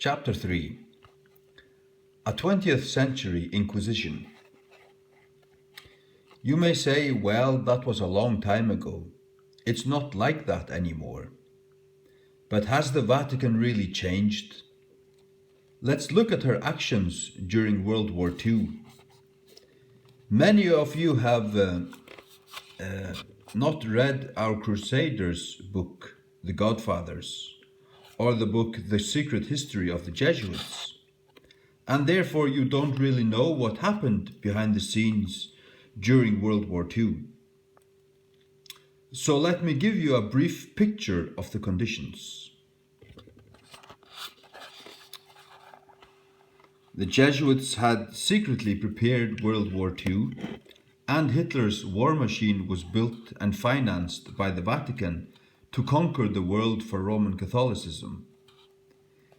Chapter 3. A 20th Century Inquisition. You may say, well, that was a long time ago. It's not like that anymore. But has the Vatican really changed? Let's look at her actions during World War II. Many of you have not read our Crusaders book, The Godfathers, or the book The Secret History of the Jesuits, and therefore you don't really know what happened behind the scenes during World War II. So let me give you a brief picture of the conditions. The Jesuits had secretly prepared World War II, and Hitler's war machine was built and financed by the Vatican to conquer the world for Roman Catholicism.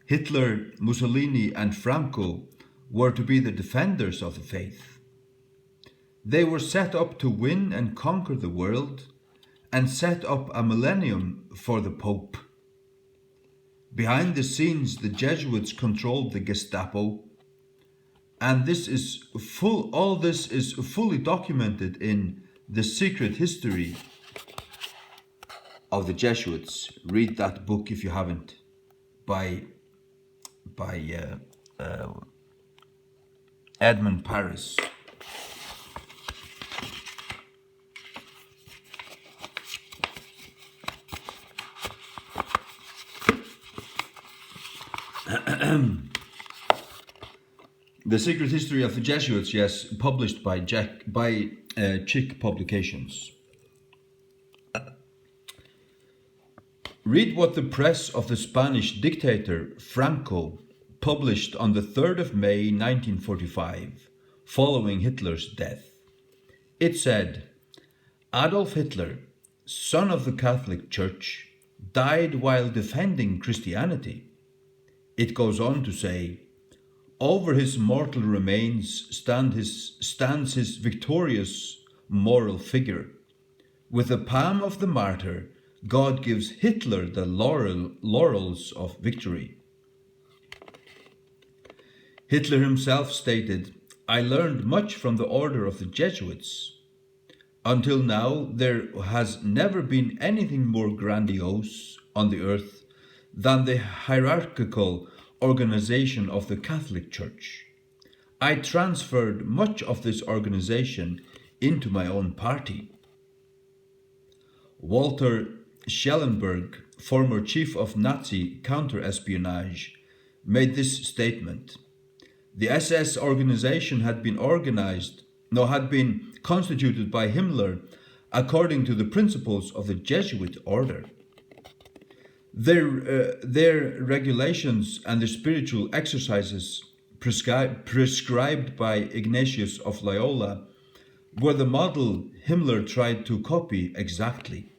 Hitler, Mussolini, and Franco were to be the defenders of the faith. They were set up to win and conquer the world and set up a millennium for the Pope. Behind the scenes, the Jesuits controlled the Gestapo, and all this is fully documented in The Secret History of the Jesuits. Read that book if you haven't, by Edmund Paris. The Secret History of the Jesuits, yes, published by Chick Publications. Read what the press of the Spanish dictator Franco published on the 3rd of May 1945, following Hitler's death. It said, Adolf Hitler, son of the Catholic Church, died while defending Christianity. It goes on to say, over his mortal remains stands his victorious moral figure. With the palm of the martyr, God gives Hitler the laurels of victory. Hitler himself stated, I learned much from the order of the Jesuits. Until now, there has never been anything more grandiose on the earth than the hierarchical organization of the Catholic Church. I transferred much of this organization into my own party. Walter Schellenberg, former chief of Nazi counter-espionage, made this statement. The SS organization had been constituted by Himmler according to the principles of the Jesuit order. Their regulations and the spiritual exercises prescribed by Ignatius of Loyola were the model Himmler tried to copy exactly.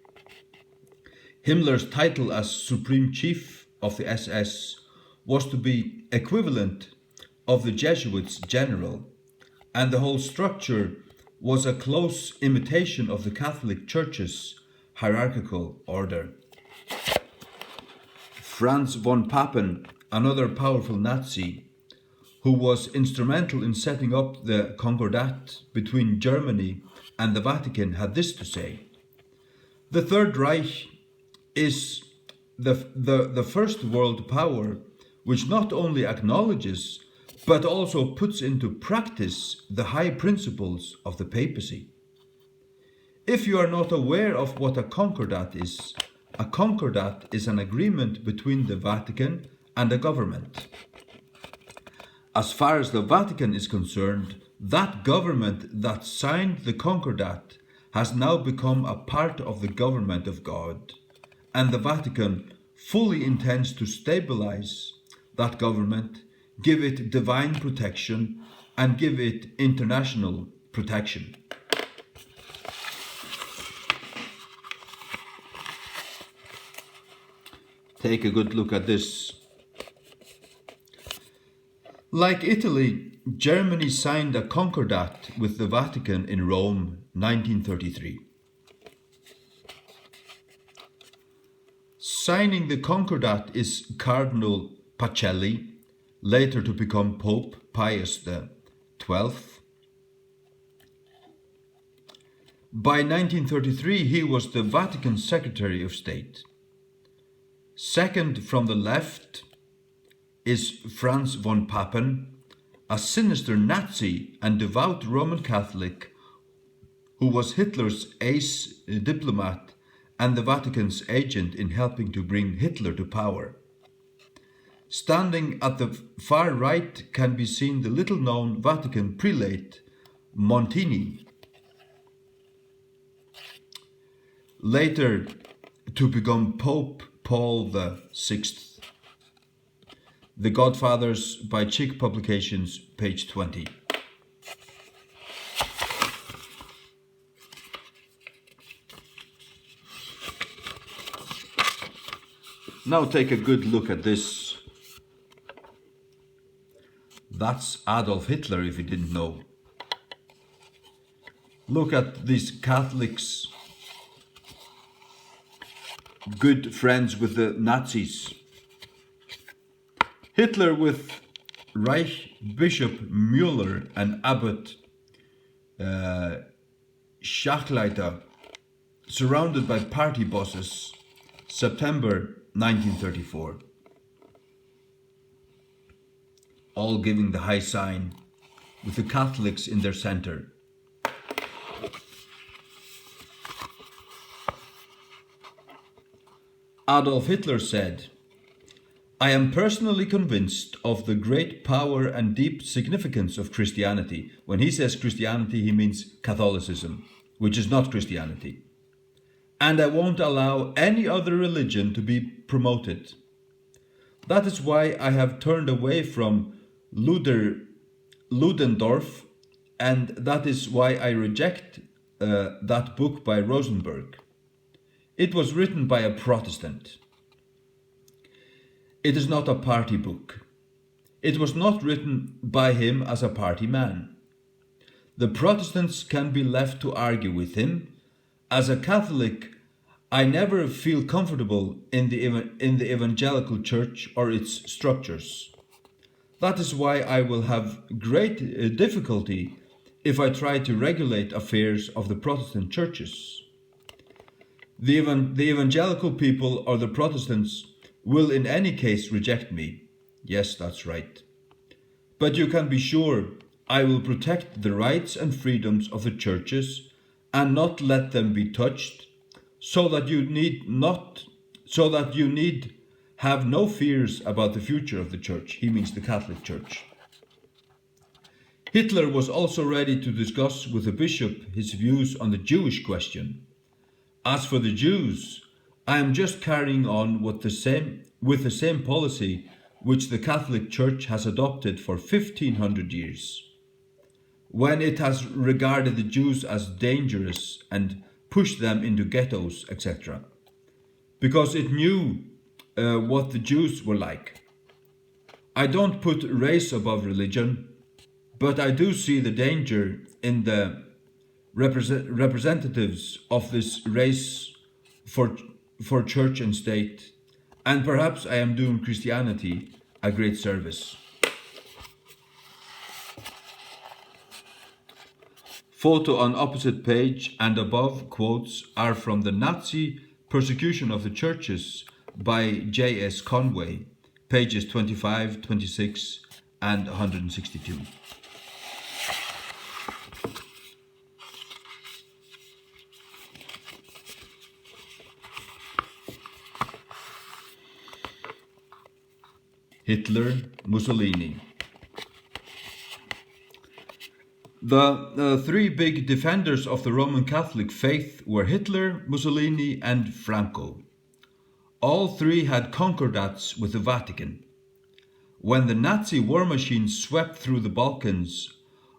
Himmler's title as Supreme Chief of the SS was to be equivalent of the Jesuits' general, and the whole structure was a close imitation of the Catholic Church's hierarchical order. Franz von Papen, another powerful Nazi, who was instrumental in setting up the Concordats between Germany and the Vatican, had this to say. The Third Reich is the first world power which not only acknowledges but also puts into practice the high principles of the papacy. If you are not aware of what a concordat is an agreement between the Vatican and a government. As far as the Vatican is concerned, that government that signed the concordat has now become a part of the government of God, and the Vatican fully intends to stabilize that government, give it divine protection, and give it international protection. Take a good look at this. Like Italy, Germany signed a concordat with the Vatican in Rome, 1933. Signing the concordat is Cardinal Pacelli, later to become Pope Pius XII. By 1933, he was the Vatican Secretary of State. Second from the left is Franz von Papen, a sinister Nazi and devout Roman Catholic who was Hitler's ace diplomat and the Vatican's agent in helping to bring Hitler to power. Standing at the far right can be seen the little-known Vatican prelate Montini, later to become Pope Paul VI. The Godfathers by Chick Publications, page 20. Now take a good look at this. That's Adolf Hitler, if you didn't know. Look at these Catholics, good friends with the Nazis. Hitler with Reich Bishop Müller and Abbot Schachleiter, surrounded by party bosses, September 1934. All giving the high sign, with the Catholics in their center. Adolf Hitler said, "I am personally convinced of the great power and deep significance of Christianity." When he says Christianity, he means Catholicism, which is not Christianity. "And I won't allow any other religion to be promoted. That is why I have turned away from Ludendorff, and that is why I reject that book by Rosenberg. It was written by a Protestant. It is not a party book. It was not written by him as a party man. The Protestants can be left to argue with him. As a Catholic, I never feel comfortable in the evangelical church or its structures. That is why I will have great difficulty if I try to regulate affairs of the Protestant churches. The evangelical people or the Protestants will in any case reject me. Yes, that's right. But you can be sure I will protect the rights and freedoms of the churches and not let them be touched, so that you need have no fears about the future of the church." He means the Catholic Church. Hitler was also ready to discuss with the bishop his views on the Jewish question. "As for the Jews, I am just carrying on with the same policy which the Catholic Church has adopted for 1500 years, when it has regarded the Jews as dangerous and pushed them into ghettos, etc., because it knew what the Jews were like. I don't put race above religion, but I do see the danger in the representatives of this race for church and state, and perhaps I am doing Christianity a great service." Photo on opposite page and above quotes are from the Nazi Persecution of the Churches by J.S. Conway, pages 25, 26 and 162. Hitler, Mussolini. The three big defenders of the Roman Catholic faith were Hitler, Mussolini and Franco. All three had concordats with the Vatican. When the Nazi war machine swept through the Balkans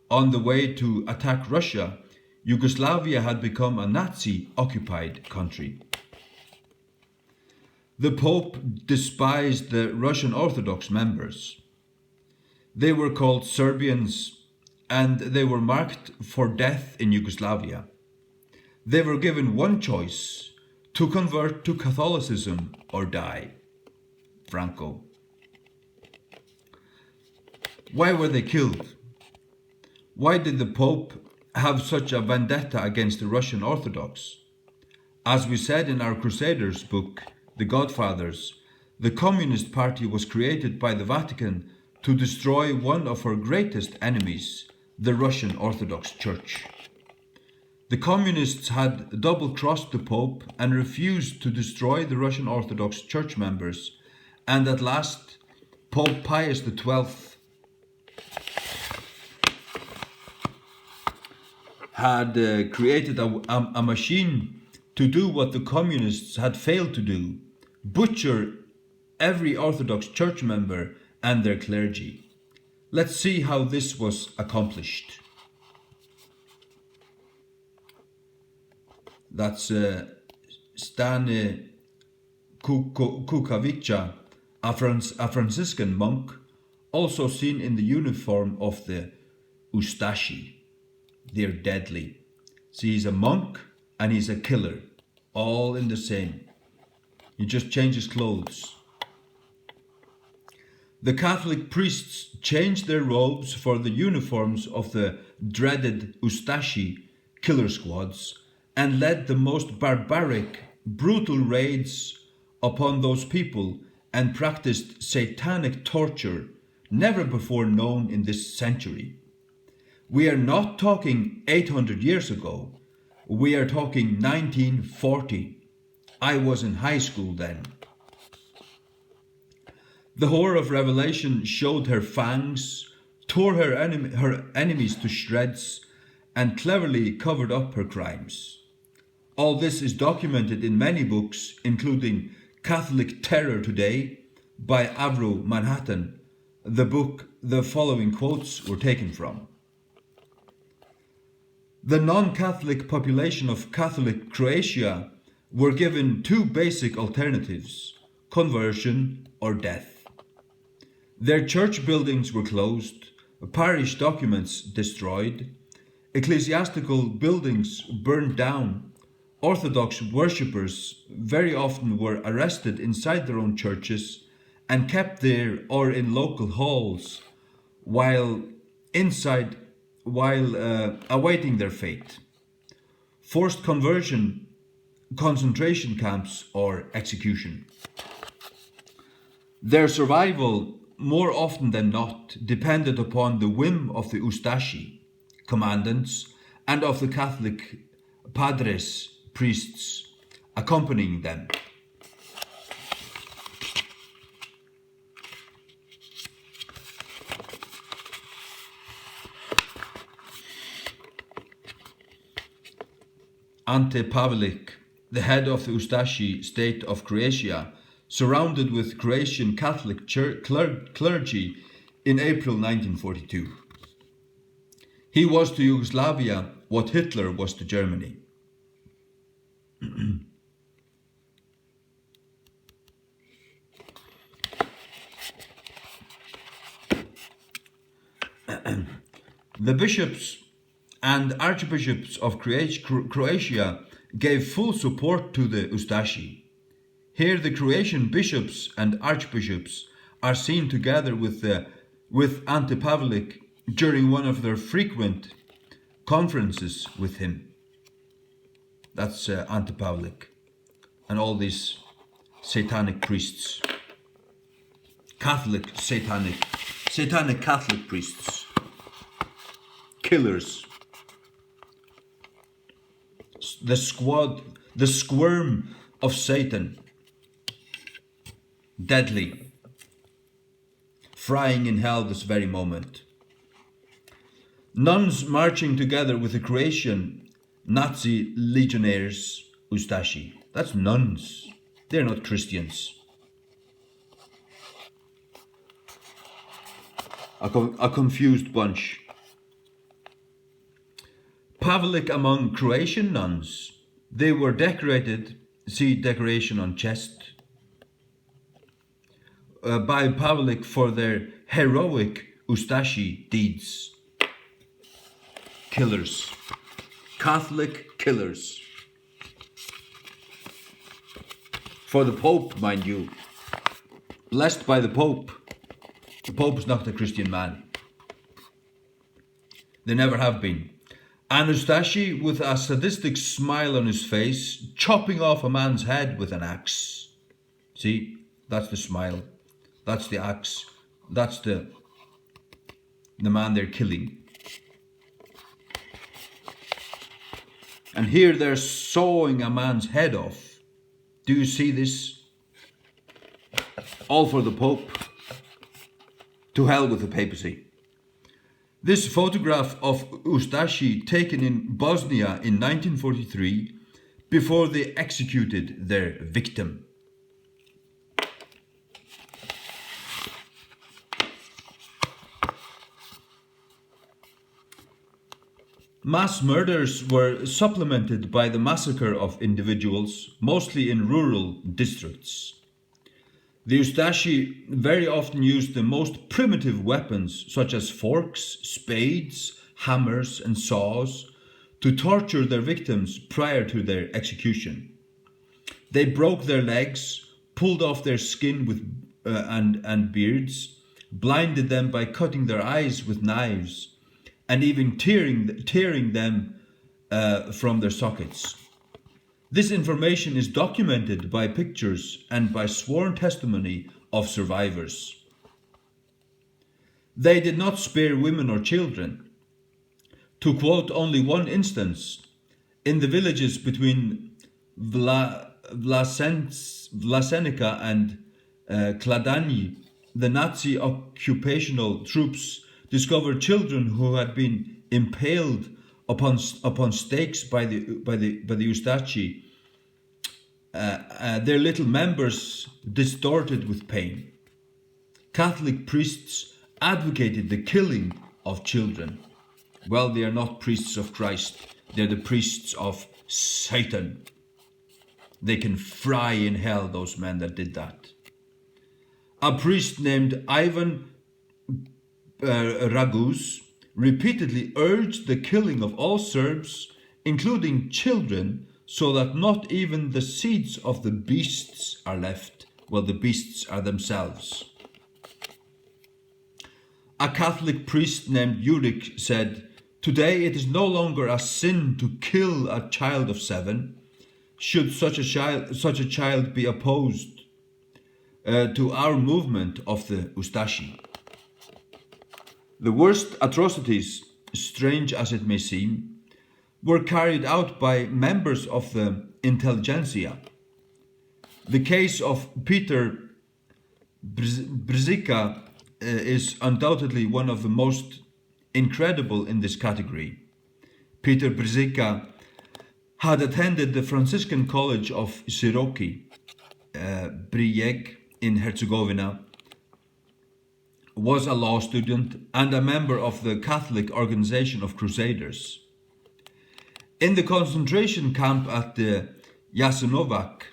on the way to attack Russia, Yugoslavia had become a Nazi-occupied country. The Pope despised the Russian Orthodox members. They were called Serbians, and they were marked for death in Yugoslavia. They were given one choice: to convert to Catholicism or die. Franco. Why were they killed? Why did the Pope have such a vendetta against the Russian Orthodox? As we said in our Crusaders book, The Godfathers, the Communist Party was created by the Vatican to destroy one of our greatest enemies, the Russian Orthodox Church. The Communists had double-crossed the Pope and refused to destroy the Russian Orthodox Church members, and at last Pope Pius XII had created a machine to do what the Communists had failed to do: butcher every Orthodox Church member and their clergy. Let's see how this was accomplished. That's Stane Kukavica, a Franciscan monk, also seen in the uniform of the Ustasha. They're deadly. See, he's a monk and he's a killer, all in the same. He just changes clothes. The Catholic priests changed their robes for the uniforms of the dreaded Ustasha killer squads and led the most barbaric, brutal raids upon those people and practiced satanic torture never before known in this century. We are not talking 800 years ago. We are talking 1940. I was in high school then. The whore of Revelation showed her fangs, tore her enemies to shreds, and cleverly covered up her crimes. All this is documented in many books, including Catholic Terror Today by Avro Manhattan, the book the following quotes were taken from. The non-Catholic population of Catholic Croatia were given two basic alternatives: conversion or death. Their church buildings were closed, parish documents destroyed, ecclesiastical buildings burned down. Orthodox worshippers very often were arrested inside their own churches and kept there or in local halls while awaiting their fate. Forced conversion, concentration camps, or execution. Their survival, more often than not, depended upon the whim of the Ustasha, commandants, and of the Catholic padres, priests, accompanying them. Ante Pavelic, the head of the Ustasha state of Croatia, surrounded with Croatian Catholic clergy in April 1942. He was to Yugoslavia what Hitler was to Germany. The bishops and archbishops of Croatia gave full support to the Ustasha. Here the Croatian bishops and archbishops are seen together with Ante Pavelic during one of their frequent conferences with him. That's Ante Pavelic and all these satanic priests. Satanic Catholic priests. Killers. The squirm of Satan. Deadly. Frying in hell this very moment. Nuns marching together with the Croatian Nazi legionnaires, Ustasha. That's nuns. They're not Christians. A confused bunch. Pavelic among Croatian nuns. They were decorated, see decoration on chest, by Pavelic for their heroic Ustasha deeds. Killers. Catholic killers. For the Pope, mind you. Blessed by the Pope. The Pope is not a Christian man. They never have been. And Ustasha, with a sadistic smile on his face, chopping off a man's head with an axe. See, that's the smile. That's the axe. That's the man they're killing. And here they're sawing a man's head off. Do you see this? All for the Pope. To hell with the papacy. This photograph of Ustasha taken in Bosnia in 1943 before they executed their victim. Mass murders were supplemented by the massacre of individuals, mostly in rural districts. The Ustasha very often used the most primitive weapons such as forks, spades, hammers and saws to torture their victims prior to their execution. They broke their legs, pulled off their skin with and beards, blinded them by cutting their eyes with knives, and even tearing them from their sockets. This information is documented by pictures and by sworn testimony of survivors. They did not spare women or children. To quote only one instance, in the villages between Vlasenica and Kladani, the Nazi occupational troops discovered children who had been impaled upon stakes by the Ustasha, their little members distorted with pain. Catholic priests advocated the killing of children. Well, they are not priests of Christ. They're the priests of Satan. They can fry in hell, those men that did that. A priest named Ivan Raguz repeatedly urged the killing of all Serbs, including children, so that not even the seeds of the beasts are left. Well, the beasts are themselves. A Catholic priest named Yurik said, "Today it is no longer a sin to kill a child of 7. Should such a child be opposed to our movement of the Ustasha." The worst atrocities, strange as it may seem, were carried out by members of the intelligentsia. The case of Peter Brzica is undoubtedly one of the most incredible in this category. Peter Brzica had attended the Franciscan College of Siroki, Brijeg in Herzegovina, was a law student and a member of the Catholic Organization of Crusaders. In the concentration camp at the Jasenovac,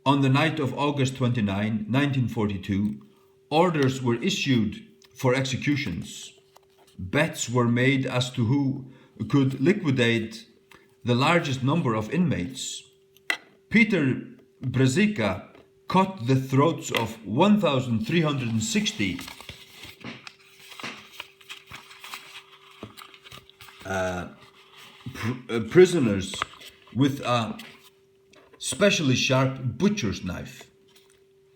on the night of August 29, 1942, orders were issued for executions. Bets were made as to who could liquidate the largest number of inmates. Peter Brzica cut the throats of 1,360 prisoners with a specially sharp butcher's knife.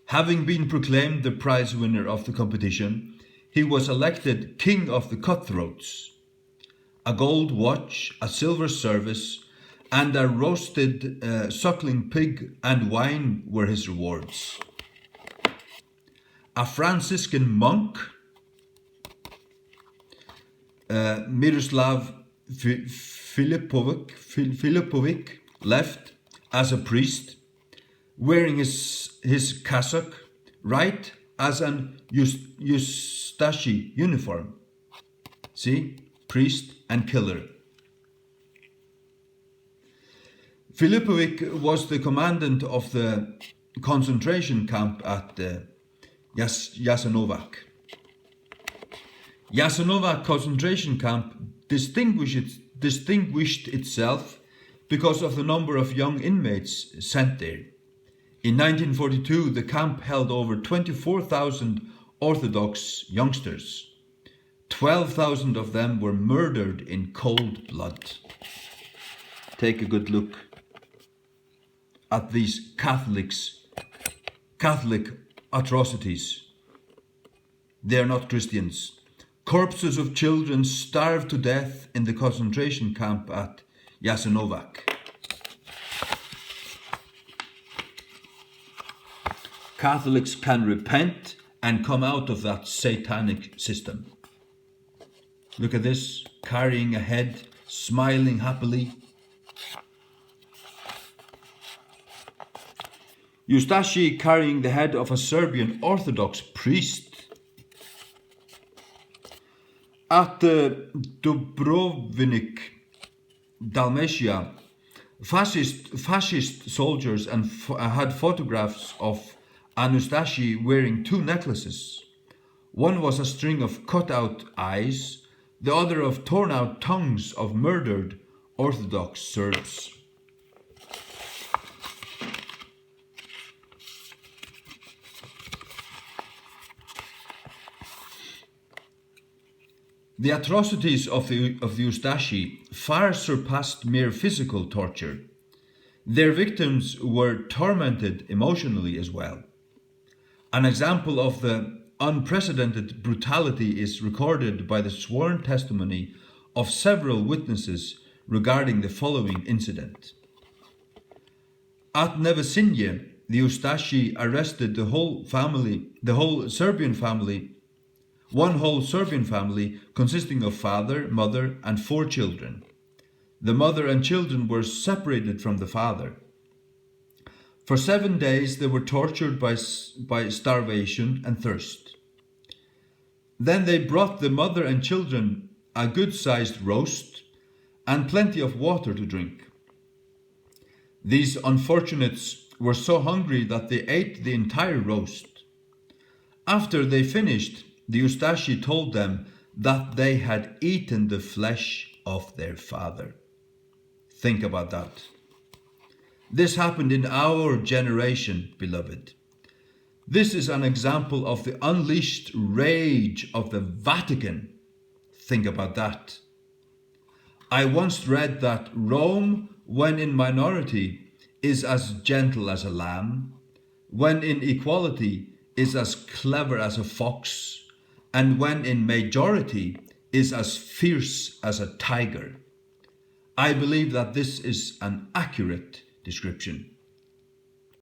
Having been proclaimed the prize winner of the competition, he was elected King of the Cutthroats. A gold watch, a silver service, and a roasted suckling pig and wine were his rewards. A Franciscan monk, Miroslav Filipovic, left as a priest, wearing his cassock, right as an Ustasha uniform. See? Priest and killer. Filipovic was the commandant of the concentration camp at Jasenovac. Jasenovac concentration camp distinguished itself because of the number of young inmates sent there. In 1942, the camp held over 24,000 Orthodox youngsters. 12,000 of them were murdered in cold blood. Take a good look at these Catholic atrocities. They are not Christians. Corpses of children starved to death in the concentration camp at Jasenovac. Catholics can repent and come out of that satanic system. Look at this, carrying a head, smiling happily. Ustasha carrying the head of a Serbian Orthodox priest. At Dubrovnik, Dalmatia, fascist soldiers had photographs of Ustasha wearing two necklaces. One was a string of cut-out eyes, the other of torn-out tongues of murdered Orthodox Serbs. The atrocities of the Ustasha far surpassed mere physical torture. Their victims were tormented emotionally as well. An example of the unprecedented brutality is recorded by the sworn testimony of several witnesses regarding the following incident. At Nevesinje, the Ustasha arrested one whole Serbian family consisting of father, mother, and 4 children. The mother and children were separated from the father. For 7 days they were tortured by starvation and thirst. Then they brought the mother and children a good-sized roast and plenty of water to drink. These unfortunates were so hungry that they ate the entire roast. After they finished, the Ustasha told them that they had eaten the flesh of their father. Think about that. This happened in our generation, beloved. This is an example of the unleashed rage of the Vatican. Think about that. I once read that Rome, when in minority, is as gentle as a lamb, when in equality, is as clever as a fox, and when in majority, is as fierce as a tiger. I believe that this is an accurate description.